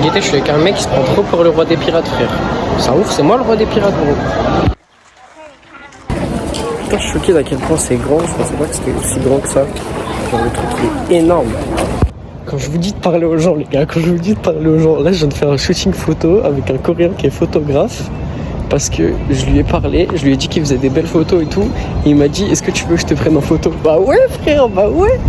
réalité, je suis avec un mec qui se prend trop pour le roi des pirates, frère. C'est un ouf, c'est moi le roi des pirates, gros. Putain, je suis choqué d'à quel point c'est grand. Je pensais pas que c'était aussi grand que ça. Genre, le truc il est énorme. Quand je vous dis de parler aux gens, les gars, quand je vous dis de parler aux gens, là, je viens de faire un shooting photo avec un Coréen qui est photographe. Parce que je lui ai parlé, je lui ai dit qu'il faisait des belles photos et tout. Et il m'a dit, est-ce que tu veux que je te prenne en photo? Bah ouais, frère, bah ouais.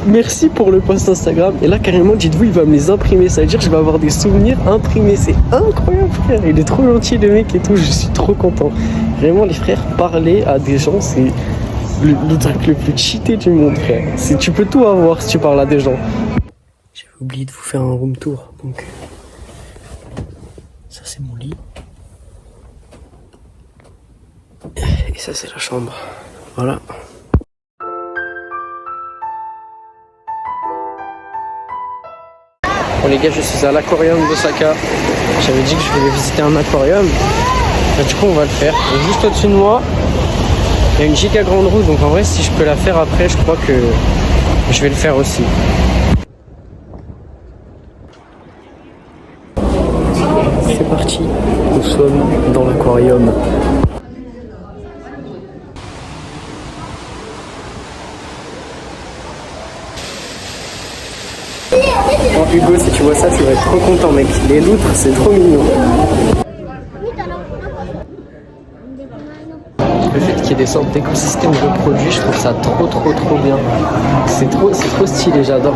Merci pour le post Instagram. Et là, carrément, dites-vous, il va me les imprimer. Ça veut dire que je vais avoir des souvenirs imprimés. C'est incroyable, frère. Il est trop gentil, le mec et tout. Je suis trop content. Vraiment, les frères, parler à des gens, c'est le truc le plus cheaté du monde, frère. Tu peux tout avoir si tu parles à des gens. J'avais oublié de vous faire un room tour. Donc, ça, c'est mon lit. Et ça, c'est la chambre. Voilà. Bon les gars, je suis à l'aquarium d'Osaka. J'avais dit que je voulais visiter un aquarium. Et du coup, on va le faire. Et juste au-dessus de moi, il y a une giga grande roue. Donc en vrai, si je peux la faire après, je crois que je vais le faire aussi. C'est parti. Nous sommes dans l'aquarium. Oh, Hugo, si tu vois ça, tu vas être trop content, mec. Les loutres, c'est trop mignon. Le fait qu'il y ait des sortes d'écosystèmes reproduits, je trouve ça trop bien. C'est trop stylé, j'adore.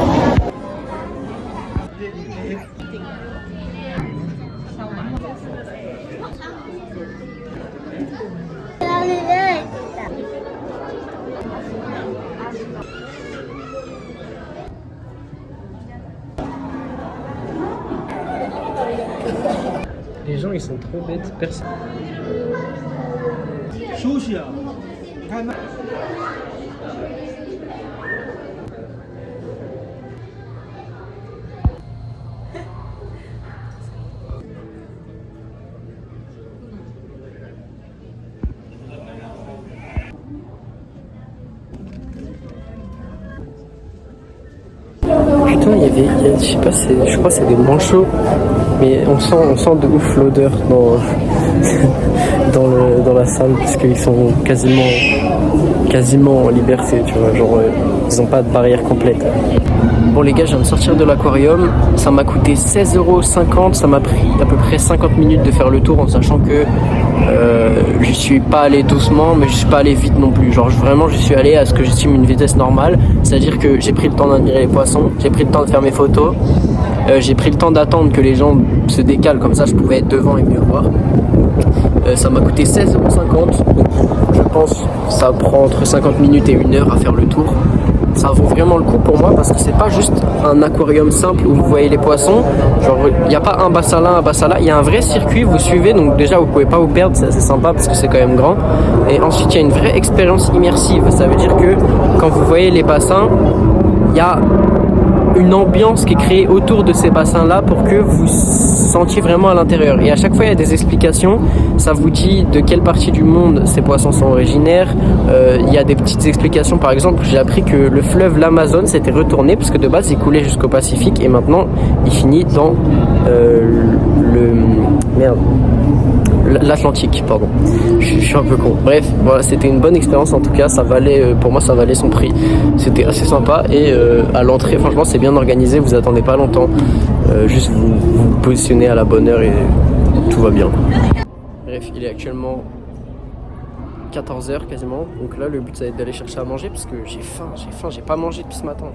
Les gens ils sont trop bêtes, personne. Putain, je sais pas, je crois que c'est des manchots, mais on sent de ouf l'odeur dans la salle parce qu'ils sont quasiment en liberté, tu vois, genre ils ont pas de barrière complète. Bon les gars, je viens de sortir de l'aquarium, ça m'a coûté 16,50 €, ça m'a pris à peu près 50 minutes de faire le tour en sachant que je suis pas allé doucement mais je suis pas allé vite non plus, genre vraiment je suis allé à ce que j'estime une vitesse normale, c'est à dire que j'ai pris le temps d'admirer les poissons, j'ai pris le temps de faire mes photos, j'ai pris le temps d'attendre que les gens se décalent comme ça je pouvais être devant et mieux voir. Ça m'a coûté 16,50 €, donc je pense que ça prend entre 50 minutes et 1 heure à faire le tour. Ça vaut vraiment le coup pour moi parce que c'est pas juste un aquarium simple où vous voyez les poissons, genre il n'y a pas un bassin là, un bassin là, il y a un vrai circuit, vous suivez, donc déjà vous pouvez pas vous perdre, c'est assez sympa parce que c'est quand même grand. Et ensuite il y a une vraie expérience immersive, ça veut dire que quand vous voyez les bassins, il y a une ambiance qui est créée autour de ces bassins là pour que vous sentiez vraiment à l'intérieur, et à chaque fois il y a des explications, ça vous dit de quelle partie du monde ces poissons sont originaires, il y a des petites explications, par exemple j'ai appris que le fleuve l'Amazone s'était retourné parce que de base il coulait jusqu'au Pacifique et maintenant il finit dans l'Atlantique, pardon. Je suis un peu con. Bref, voilà, c'était une bonne expérience en tout cas, ça valait, pour moi ça valait son prix. C'était assez sympa et à l'entrée, franchement c'est bien organisé, vous attendez pas longtemps, juste vous positionnez à la bonne heure et tout va bien. Bref, il est actuellement 14 h quasiment, donc là le but ça va être d'aller chercher à manger parce que j'ai faim, j'ai pas mangé depuis ce matin.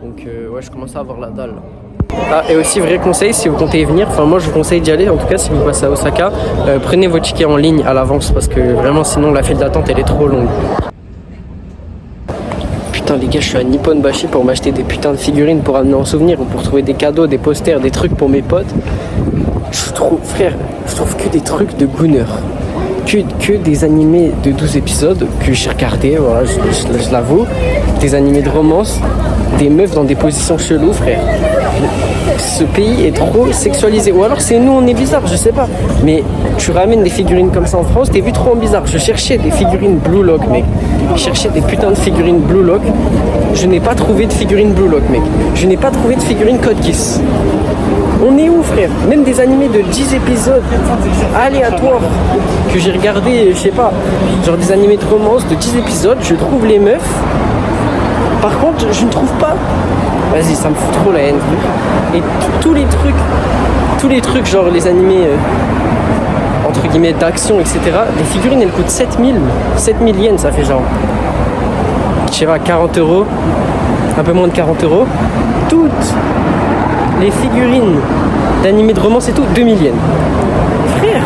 Donc ouais, je commence à avoir la dalle. Ah, et aussi vrai conseil, si vous comptez y venir, enfin moi je vous conseille d'y aller, en tout cas si vous passez à Osaka, prenez vos tickets en ligne à l'avance parce que vraiment sinon la file d'attente elle est trop longue. Putain les gars, je suis à Nipponbashi pour m'acheter des putains de figurines pour amener en souvenir ou pour trouver des cadeaux, des posters, des trucs pour mes potes. Je trouve que des trucs de Gunner. Que des animés de 12 épisodes que j'ai regardé, voilà, je l'avoue, des animés de romance, des meufs dans des positions cheloues, frère. Ce pays est trop sexualisé, ou alors c'est nous on est bizarre, je sais pas. Mais tu ramènes des figurines comme ça en France, t'es vu trop en bizarre. Je cherchais des figurines Blue Lock, mec. Je cherchais des putains de figurines Blue Lock. Je n'ai pas trouvé de figurines Blue Lock, mec. Je n'ai pas trouvé de figurines Code Kiss. On est où, frère? Même des animés de 10 épisodes aléatoires que j'ai regardé, je sais pas, genre des animés de romance de 10 épisodes, je trouve les meufs. Par contre, je ne trouve pas. Vas-y, ça me fout trop la haine. Et tous les trucs, genre les animés entre guillemets d'action, etc. Les figurines, elles coûtent 7000 yens, ça fait genre, je sais pas, 40 €, un peu moins de 40 €. Toutes les figurines d'animés de romance et tout, 2000 yens. Frère.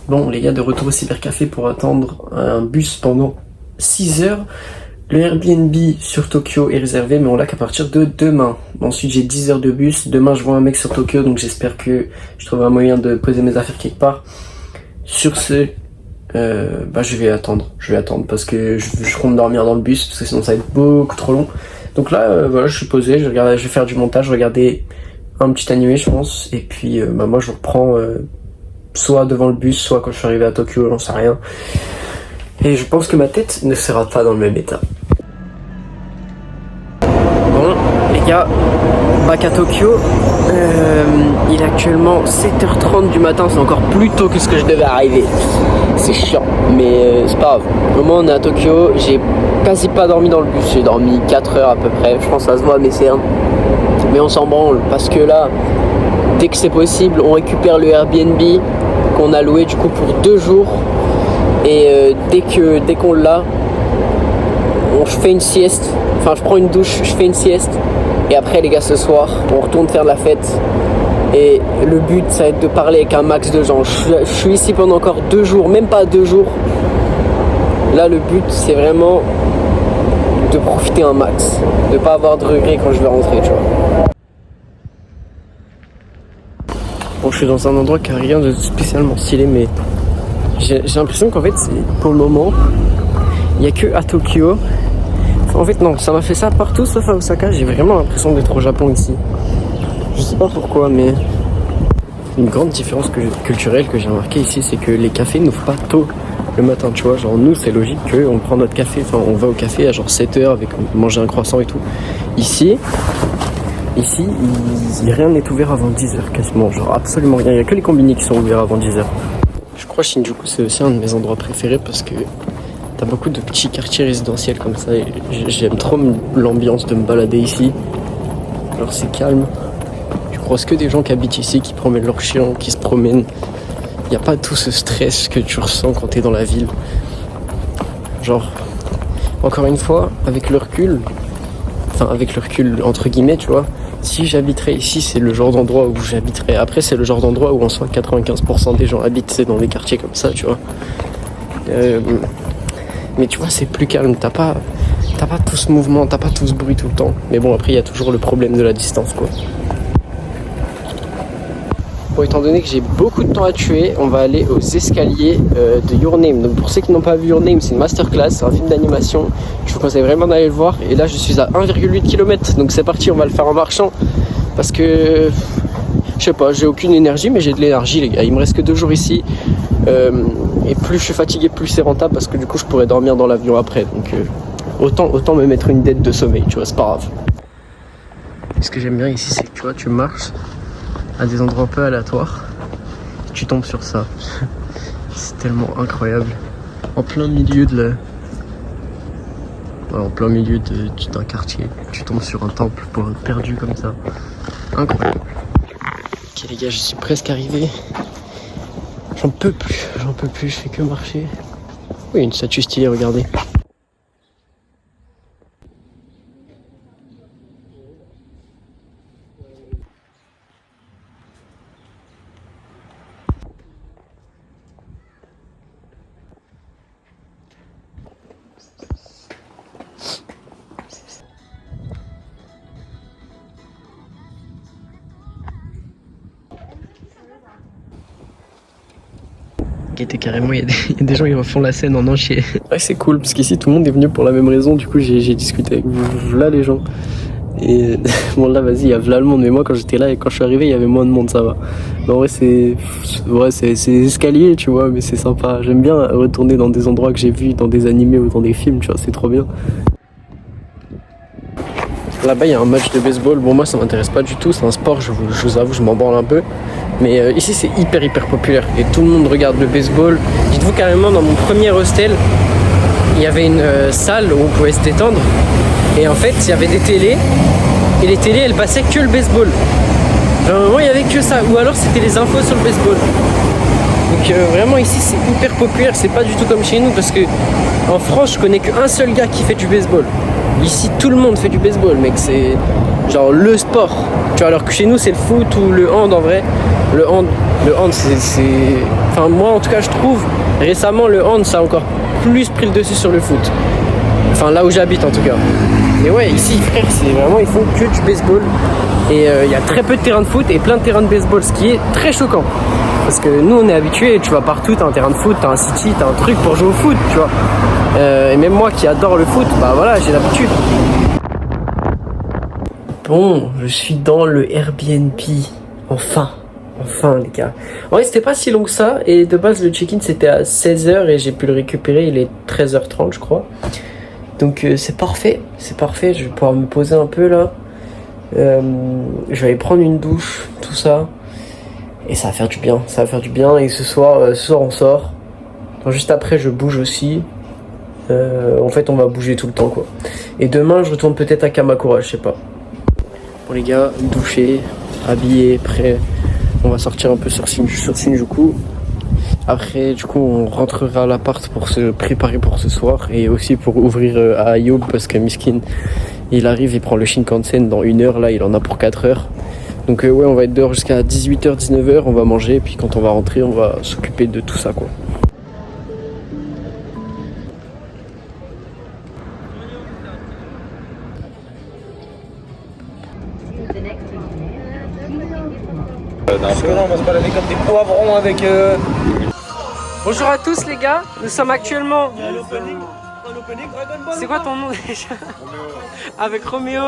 Bon, les gars, de retour au cybercafé pour attendre un bus pendant 6 heures. Le Airbnb sur Tokyo est réservé, mais on l'a qu'à partir de demain. Ensuite, j'ai 10 heures de bus. Demain, je vois un mec sur Tokyo, donc j'espère que je trouverai un moyen de poser mes affaires quelque part. Sur ce, je vais attendre parce que je compte dormir dans le bus, parce que sinon ça va être beaucoup trop long. Donc là, voilà, je suis posé, je vais faire du montage, regarder un petit animé, je pense. Et puis, moi, je reprends soit devant le bus, soit quand je suis arrivé à Tokyo, j'en sais rien. Et je pense que ma tête ne sera pas dans le même état. Bon, les gars, back à Tokyo. Il est actuellement 7h30 du matin, c'est encore plus tôt que ce que je devais arriver. C'est chiant, mais c'est pas grave. Au moins on est à Tokyo, j'ai quasi pas dormi dans le bus, j'ai dormi 4 heures à peu près. Je pense que ça se voit à mes cernes. Mais on s'en branle, parce que là, dès que c'est possible, on récupère le Airbnb qu'on a loué du coup pour 2 jours. Et dès qu'on l'a, je fais une sieste, enfin je prends une douche, je fais une sieste. Et après les gars, ce soir, on retourne faire de la fête. Et le but, ça va être de parler avec un max de gens. Je suis ici pendant encore 2 jours, même pas 2 jours. Là, le but, c'est vraiment de profiter un max. De pas avoir de regrets quand je vais rentrer, tu vois. Bon, je suis dans un endroit qui a rien de spécialement stylé, mais j'ai l'impression qu'en fait, pour le moment, il n'y a que à Tokyo. Enfin, en fait, non, ça m'a fait ça partout sauf à Osaka. J'ai vraiment l'impression d'être au Japon ici. Je sais pas pourquoi, mais une grande différence culturelle que j'ai remarqué ici, c'est que les cafés n'ouvrent pas tôt le matin, tu vois. Genre, nous, c'est logique qu'on prend notre café, enfin, on va au café à genre 7h avec manger un croissant et tout. Ici, rien n'est ouvert avant 10h quasiment. Genre, absolument rien. Il n'y a que les combini qui sont ouverts avant 10h. Je crois que Shinjuku, c'est aussi un de mes endroits préférés parce que t'as beaucoup de petits quartiers résidentiels comme ça. Et j'aime trop l'ambiance de me balader ici. Genre, c'est calme. Je croise que des gens qui habitent ici, qui promènent leurs chiens, qui se promènent. Il n'y a pas tout ce stress que tu ressens quand t'es dans la ville. Genre, encore une fois, avec le recul entre guillemets, tu vois, si j'habiterais ici, c'est le genre d'endroit où j'habiterais. Après, c'est le genre d'endroit où en soi 95% des gens habitent, c'est dans des quartiers comme ça, tu vois. Mais tu vois, c'est plus calme, t'as pas tout ce mouvement, t'as pas tout ce bruit tout le temps. Mais bon, après, il y a toujours le problème de la distance, quoi. Bon, étant donné que j'ai beaucoup de temps à tuer, on va aller aux escaliers de Your Name. Donc pour ceux qui n'ont pas vu Your Name, c'est une masterclass, c'est un film d'animation. Je vous conseille vraiment d'aller le voir. Et là, je suis à 1,8 km, donc c'est parti, on va le faire en marchant. Parce que, je sais pas, j'ai aucune énergie, mais j'ai de l'énergie, les gars. Il me reste que 2 jours ici. Et plus je suis fatigué, plus c'est rentable, parce que du coup, je pourrais dormir dans l'avion après. Donc autant me mettre une dette de sommeil, tu vois, c'est pas grave. Ce que j'aime bien ici, c'est que tu vois, tu marches à des endroits un peu aléatoires, tu tombes sur ça. C'est tellement incroyable. En plein milieu d'un quartier, tu tombes sur un temple perdu comme ça. Incroyable. Ok les gars, je suis presque arrivé. J'en peux plus, je fais que marcher. Oui, une statue stylée, regardez. Carrément, il y a des gens qui refont la scène en entier. Ouais, c'est cool parce qu'ici tout le monde est venu pour la même raison. Du coup, j'ai discuté avec là les gens. Et bon, là, vas-y, il y a là le monde. Mais moi, quand j'étais là et quand je suis arrivé, il y avait moins de monde, ça va. Mais en vrai, c'est escalier, tu vois, mais c'est sympa. J'aime bien retourner dans des endroits que j'ai vus dans des animés ou dans des films, tu vois, c'est trop bien. Là-bas, il y a un match de baseball. Bon, moi, ça m'intéresse pas du tout. C'est un sport, je vous avoue, je m'en branle un peu. Mais ici, c'est hyper populaire. Et tout le monde regarde le baseball. Dites-vous carrément, dans mon premier hostel, il y avait une salle où on pouvait se détendre. Et en fait, il y avait des télés. Et les télés, elles passaient que le baseball. Genre, vraiment, il y avait que ça. Ou alors, c'était les infos sur le baseball. Donc vraiment ici c'est hyper populaire, c'est pas du tout comme chez nous parce que en France je connais qu'un seul gars qui fait du baseball. Ici tout le monde fait du baseball mec, c'est genre le sport. Tu vois, alors que chez nous c'est le foot ou le hand en vrai. Le hand c'est... Enfin moi en tout cas je trouve récemment le hand ça a encore plus pris le dessus sur le foot. Enfin là où j'habite en tout cas. Mais ouais ici frère c'est vraiment ils font que du baseball. Et il y a très peu de terrains de foot et plein de terrains de baseball, ce qui est très choquant. Parce que nous on est habitués, tu vas partout, t'as un terrain de foot, t'as un city, t'as un truc pour jouer au foot, tu vois. Et même moi qui adore le foot, bah voilà, j'ai l'habitude. Bon, je suis dans le Airbnb. Enfin les gars. En vrai c'était pas si long que ça, et de base le check-in c'était à 16h et j'ai pu le récupérer, il est 13h30 je crois. Donc c'est parfait, je vais pouvoir me poser un peu là. Je vais aller prendre une douche, tout ça. Et ça va faire du bien, et ce soir on sort. Enfin, juste après je bouge aussi. En fait on va bouger tout le temps quoi. Et demain je retourne peut-être à Kamakura, je sais pas. Bon les gars, douché, habillé, prêt. On va sortir un peu sur Shinjuku. Après du coup on rentrera à l'appart pour se préparer pour ce soir. Et aussi pour ouvrir à Ayoub parce que Miskin il arrive, il prend le Shinkansen dans 1 heure, là il en a pour 4 heures. Donc ouais on va être dehors jusqu'à 18h, 19h, on va manger, et puis quand on va rentrer on va s'occuper de tout ça quoi. On va se balader comme des poivrons avec... Bonjour à tous les gars, nous sommes actuellement... C'est quoi ton nom déjà? Avec Roméo,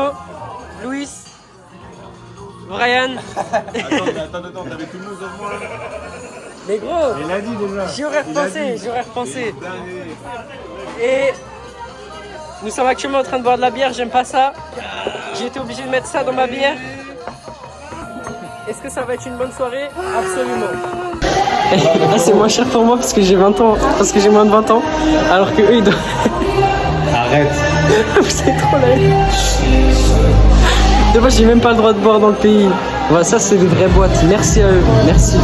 Louis, Brian. Attends, t'avais tout le monde sauf moi là. Mais gros, Il a dit déjà. j'y aurais repensé. Et nous sommes actuellement en train de boire de la bière, j'aime pas ça. J'ai été obligé de mettre ça dans ma bière. Est-ce que ça va être une bonne soirée? Absolument. Là c'est moins cher pour moi parce que j'ai 20 ans, parce que j'ai moins de 20 ans. Alors que eux ils doivent... Arrête. Vous êtes trop laid. De moi j'ai même pas le droit de boire dans le pays. Voilà, ça c'est de vraies boîtes. Merci à eux. Merci.